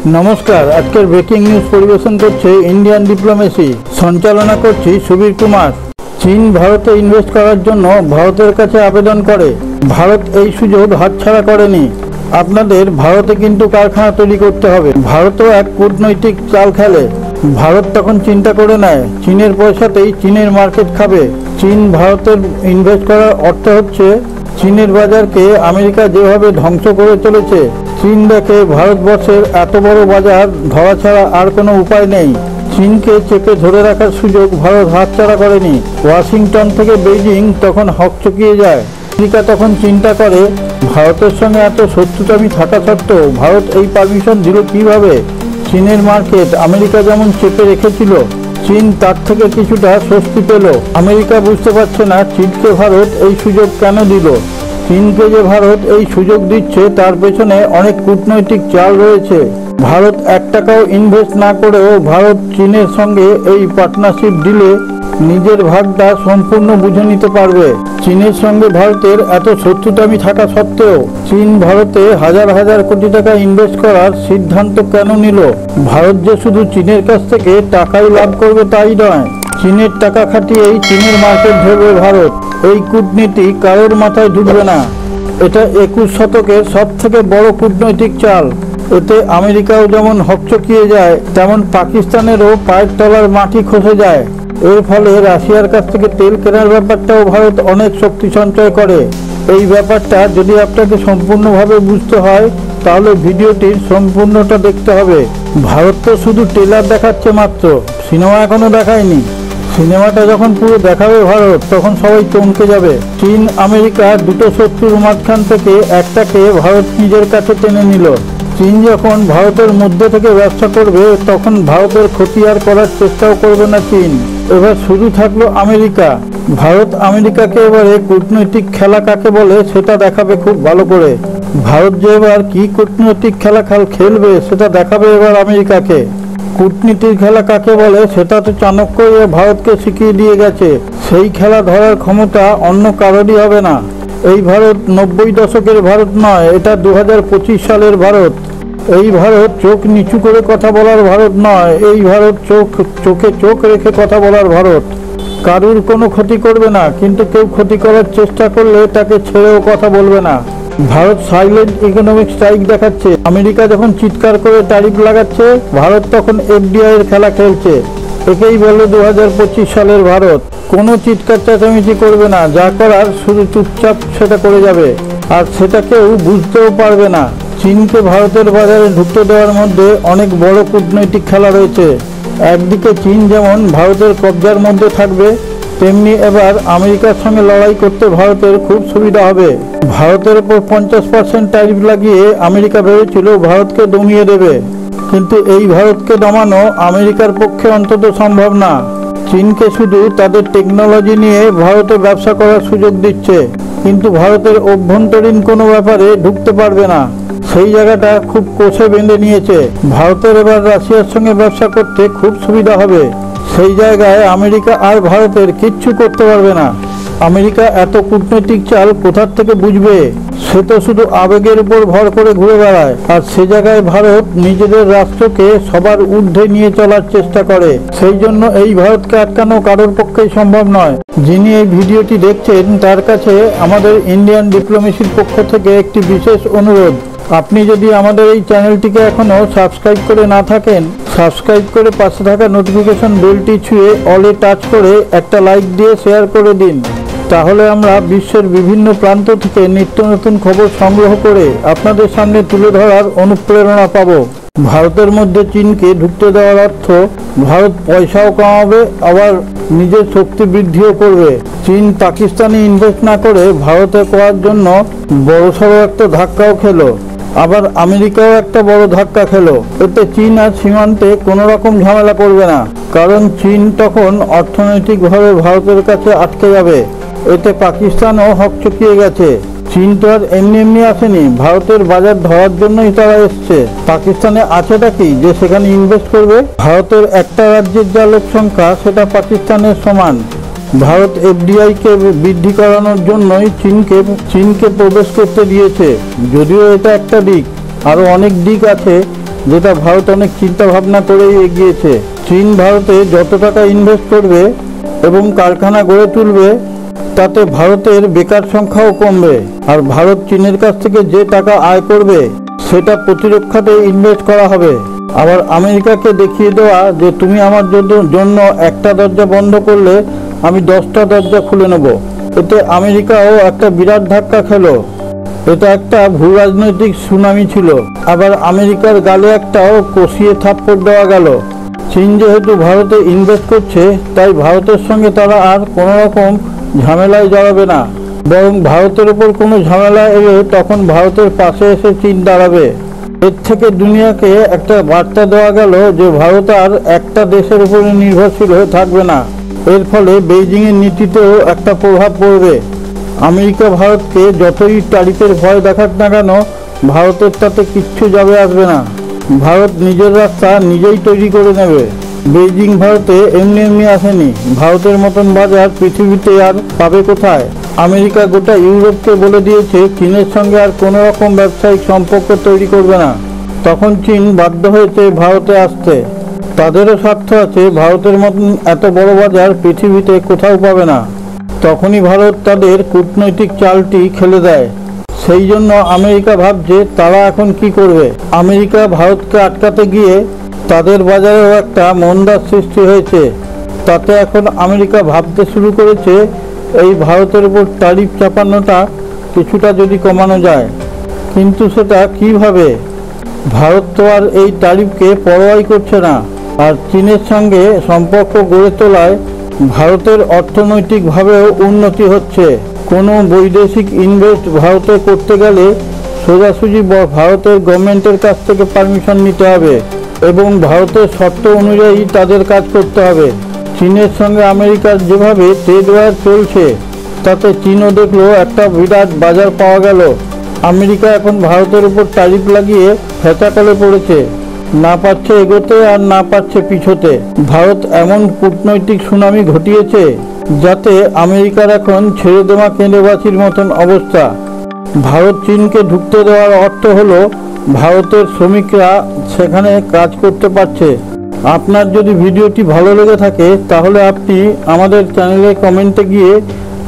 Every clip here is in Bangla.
नमस्कार। आजकल ब्रेकिंग न्यूज परिवेशन करছে इंडियन डिप्लोमेसी संचालना করছি সুবীর কুমার। চীন ভারতে ইনভেস্ট করার জন্য ভারতের কাছে আবেদন করে। ভারত এই সুযোগ হাতছাড়া করেনি। আপনাদের ভারতে কিন্তু কারখানা তৈরি করতে হবে। ভারতও এক কূটনৈতিক চাল খেলে। ভারত তখন চিন্তা করে নেয় চীনের পয়সাতেই চীনের মার্কেট খাবে। চীন ভারতের ইনভেস্ট করার অর্থ হচ্ছে চীনের বাজারকে আমেরিকা যেভাবে ধ্বংস করে চলেছে। চীন দেখে ভারতবর্ষের এত বড় বাজার ধরা ছাড়া আর কোনো উপায় নেই। চীনকে চেপে ধরে রাখার সুযোগ ভারত হাতছাড়া করেনি। ওয়াশিংটন থেকে বেইজিং তখন হকচকিয়ে যায়। আমেরিকা তখন চিন্তা করে ভারতের সঙ্গে এত শত্রুতামি থাকা সত্ত্বেও ভারত এই পারমিশন দিল কীভাবে। চীনের মার্কেট আমেরিকা যেমন চেপে রেখেছিল, চীন তার থেকে কিছুটা স্বস্তি পেল। আমেরিকা বুঝতে পারছে না চীনকে ভারত এই সুযোগ কেন দিল। চীনকে যে ভারত এই সুযোগ দিচ্ছে তার পেছনে অনেক কূটনৈতিক চাল রয়েছে। ভারত 1 টাকাও ইনভেস্ট না করেও ভারত চীনের সঙ্গে এই পার্টনারশিপ দিলে নিজের ভাগটা সম্পূর্ণ বুঝে নিতে পারবে। চীনের সঙ্গে ভারতের এত শত্রুতামি থাকা সত্ত্বেও চীন ভারতে হাজার হাজার কোটি টাকা ইনভেস্ট করার সিদ্ধান্ত কেন নিল। ভারত যে শুধু চীনের কাছ থেকে টাকাই লাভ করবে তাই নয়, চীনের টাকা খাটিয়েই চীনের মার্কেট ধরবে ভারত। এই কূটনীতি কারোর মাথায় ঢুকবে না। এটা 21 শতকের সব থেকে বড় কূটনৈতিক চাল। এতে আমেরিকাও যেমন হকচকিয়ে যায়, তেমন পাকিস্তানেরও পায়ের তলার মাটি খসে যায়। এর ফলে রাশিয়ার কাছ থেকে তেল কেনার ব্যাপারটাও ভারত অনেক শক্তি সঞ্চয় করে। এই ব্যাপারটা যদি আপনাকে সম্পূর্ণভাবে বুঝতে হয় তাহলে ভিডিওটির সম্পূর্ণটা দেখতে হবে। ভারত তো শুধু ট্রেলার দেখাচ্ছে মাত্র, সিনেমা এখনো দেখায়নি। সিনেমাটা যখন পুরো দেখাবে ভারত তখন সবাই চমকে যাবে। চীন আমেরিকা দুটো শত্রুর মাঝখান থেকে একটাকে ভারত নিজের কাছে টেনে নিল। চীন যখন ভারতের মধ্যে থেকে ব্যবসা করবে তখন ভারতের ক্ষতি আর করার চেষ্টাও করবে না চীন। এবার শুরু থাকলো আমেরিকা। ভারত আমেরিকাকে এবারে কূটনৈতিক খেলা কাকে বলে সেটা দেখাবে খুব ভালো করে। ভারত যে এবার কি কূটনৈতিক খেলা খেলবে সেটা দেখাবে এবার আমেরিকাকে। কূটনীতির খেলা কাকে বলে সেটা তো চাণক্য ভারতকে শিখিয়ে দিয়ে গেছে। সেই খেলা ধরার ক্ষমতা অন্য কারোরই হবে না। এই ভারত 90 দশকের ভারত নয়, এটা 2025 সালের ভারত। এই ভারত চোখ নিচু করে কথা বলার ভারত নয়, এই ভারত চোখে চোখ রেখে কথা বলার ভারত। কারুর কোনো ক্ষতি করবে না, কিন্তু কেউ ক্ষতি করার চেষ্টা করলে তাকে ছেড়েও কথা বলবে না। ভারত সাইলেন্ট ইকোনমিক স্ট্রাইক দেখাচ্ছে। আমেরিকা যখন চিৎকার করে ট্যারিফ লাগাচ্ছে, ভারত তখন এফডিআই এর খেলা খেলছে। একেই বলে 2025 সালের ভারত। কোনো চিৎকার চেঁচামেচি করবে না, যা করার শুধু চুপচাপ সেটা করে যাবে, আর সেটা কেউ বুঝতেও পারবে না। চীনকে ভারতের বাজারে ঢুকতে দেওয়ার মধ্যে অনেক বড় কূটনৈতিক খেলা রয়েছে। একদিকে চীন যেমন ভারতের কবজার মধ্যে থাকবে, তেমনি এবার আমেরিকার সঙ্গে লড়াই করতে ভারতের খুব সুবিধা হবে। ভারতের উপর 50% ট্যারিফ লাগিয়ে আমেরিকা ভেবেছিল ভারতকে দমিয়ে দেবে, কিন্তু এই ভারতকে দমানো আমেরিকার পক্ষে অন্তত সম্ভব না। চীনকে শুধু তাদের টেকনোলজি নিয়ে ভারতে ব্যবসা করার সুযোগ দিচ্ছে, কিন্তু ভারতের অভ্যন্তরীণ কোনো ব্যাপারে ঢুকতে পারবে না। সেই জায়গাটা খুব কষে বেঁধে নিয়েছে। ভারতের এবার রাশিয়ার সঙ্গে ব্যবসা করতে খুব সুবিধা হবে। সেই জায়গায় আমেরিকা আর ভারতের কিচ্ছু করতে পারবে না। আমেরিকা এত কূটনৈতিক চাল কোথার থেকে বুঝবে? সে তো শুধু আবেগের উপর ভর করে ঘুরে বেড়ায়। আর সে জায়গায় ভারত নিজেদের রাষ্ট্রকে সবার ঊর্ধ্বে নিয়ে চলার চেষ্টা করে। সেই জন্য এই ভারতকে আটকানো কারোর পক্ষেই সম্ভব নয়। যিনি এই ভিডিওটি দেখছেন তার কাছে আমাদের ইন্ডিয়ান ডিপ্লোমেসির পক্ষ থেকে একটি বিশেষ অনুরোধ। আপনি যদি আমাদের এই চ্যানেলটিকে এখনও সাবস্ক্রাইব করে না থাকেন, সাবস্ক্রাইব করে পাশে থাকা নোটিফিকেশন বেলটি ছুঁয়ে অলে টাচ করে একটা লাইক দিয়ে শেয়ার করে দিন। তাহলে আমরা বিশ্বের বিভিন্ন প্রান্ত থেকে নিত্য নতুন খবর সংগ্রহ করে আপনাদের সামনে তুলে ধরার অনুপ্রেরণা পাব। ভারতের মধ্যে চীনকে ঢুকতে দেওয়ার অর্থ ভারত পয়সাও কামাবে, আবার নিজের শক্তি বৃদ্ধিও করবে। চীন পাকিস্তানে ইনভেস্ট না করে ভারতে করার জন্য বড়সড় একটা ধাক্কাও খেলো, আবার আমেরিকাও একটা বড় ধাক্কা খেলো। এতে চীন আর সীমান্তে কোনো রকম ঝামেলা করবে না, কারণ চীন তখন অর্থনৈতিকভাবে ভারতের কাছে আটকে যাবে। এতে পাকিস্তানও হকচকিয়ে গেছে। চীন তো আর এমনি এমনি আসেনি, ভারতের বাজার ধরার জন্যই তারা এসছে। পাকিস্তানে আছেটা কি যে সেখানে ইনভেস্ট করবে? ভারতের একটা রাজ্যের যা লোক সংখ্যা সেটা পাকিস্তানের সমান। ভারত এফডিআইকে বৃদ্ধি করানোর জন্যই চীনকে প্রবেশ করতে দিয়েছে। যদিও এটা একটা দিক, আরও অনেক দিক আছে যেটা ভারত অনেক চিন্তা ভাবনা করেই এগিয়েছে। চীন ভারতে যত টাকা ইনভেস্ট করবে এবং কারখানা গড়ে তুলবে, তাতে ভারতের বেকার সংখ্যাও কমবে। আর ভারত চীনের কাছ থেকে যে টাকা আয় করবে সেটা প্রতিরক্ষাতে ইনভেস্ট করা হবে। আবার আমেরিকাকে দেখিয়ে দেওয়া যে তুমি আমার জন্য একটা দরজা বন্ধ করলে আমি 10টা দরজা খুলে নেব। এতে আমেরিকাও একটা বিরাট ধাক্কা খেলো। এটা একটা ভূ রাজনৈতিক সুনামি ছিল। আবার আমেরিকার গালে একটাও কষিয়ে থাপ্পড় দেওয়া গেল। চীন যেহেতু ভারতে ইনভেস্ট করছে, তাই ভারতের সঙ্গে তারা আর কোনো রকম ঝামেলায় জড়াবে না, বরং ভারতের ওপর কোনো ঝামেলা এলে তখন ভারতের পাশে এসে চীন দাঁড়াবে। এর থেকে দুনিয়াকে একটা বার্তা দেওয়া গেল যে ভারত আর একটা দেশের উপরে নির্ভরশীল হয়ে থাকবে না। এর ফলে বেইজিংয়ের নীতিতেও একটা প্রভাব পড়বে। আমেরিকা ভারতকে যতই ট্যারিফের ভয় দেখাক না কেন, ভারতের তাতে কিচ্ছু যাবে আসবে না। ভারত নিজের রাস্তা নিজেই তৈরি করে নেবে। বেইজিং ভারতে এমনি এমনি আসেনি। ভারতের মতন বাজার পৃথিবীতে আর পাবে কোথায়? আমেরিকা গোটা ইউরোপকে বলে দিয়েছে চীনের সঙ্গে আর কোনো রকম ব্যবসায়িক সম্পর্ক তৈরি করবে না। তখন চীন বাধ্য হয়েছে ভারতে আসতে। তাদেরও স্বার্থ আছে, ভারতের মতন এত বড় বাজার পৃথিবীতে কোথাও পাবে না। তখনই ভারত তাদের কূটনৈতিক চালটি খেলে দেয়। সেই জন্য আমেরিকা ভাবছে তারা এখন কি করবে। আমেরিকা ভারতকে আটকাতে গিয়ে তাদের বাজারেও একটা মন্দার সৃষ্টি হয়েছে। তাতে এখন আমেরিকা ভাবতে শুরু করেছে এই ভারতের উপর ট্যারিফ চাপানোটা কিছুটা যদি কমানো যায়। কিন্তু সেটা কিভাবে? ভারত তো আর এই ট্যারিফকে পরোয়াই করছে না। আর চীনের সঙ্গে সম্পর্ক গড়ে তোলায় ভারতের অর্থনৈতিকভাবেও উন্নতি হচ্ছে। কোনো বৈদেশিক ইনভেস্ট ভারতে করতে গেলে সোজাসুজি ভারতের গভর্নমেন্টের কাছ থেকে পারমিশন নিতে হবে এবং ভারতের শর্ত অনুযায়ী তাদের কাজ করতে হবে। চীনের সঙ্গে আমেরিকার যেভাবে ট্রেড ওয়ার চলছে, তাতে চীনও দেখলো একটা বিরাট বাজার পাওয়া গেল। আমেরিকা এখন ভারতের উপর ট্যারিফ লাগিয়ে ফেঁচাকলে পড়েছে, না পারছে এগোতে আর না পারছে পিছোতে। ভারত এমন কূটনৈতিক সুনামি ঘটিয়েছে যাতে আমেরিকার এখন ছেড়ে দেওয়া কেঁদেবাছির মতন অবস্থা। ভারত চীনকে ঢুকতে দেওয়ার অর্থ হলো ভারতের শ্রমিকরা সেখানে কাজ করতে পারছে। আপনার যদি ভিডিওটি ভালো লেগে থাকে তাহলে আপনি আমাদের চ্যানেলে কমেন্টে গিয়ে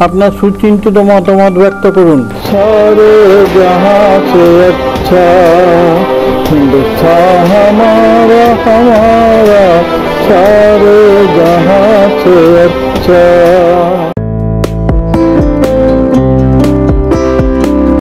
আপনার সুচিন্তিত মতামত ব্যক্ত করুন। সারে জাহাঁ সে আচ্ছা हिंदुस्तान हमारा हमारा सारे जहां से अच्छा।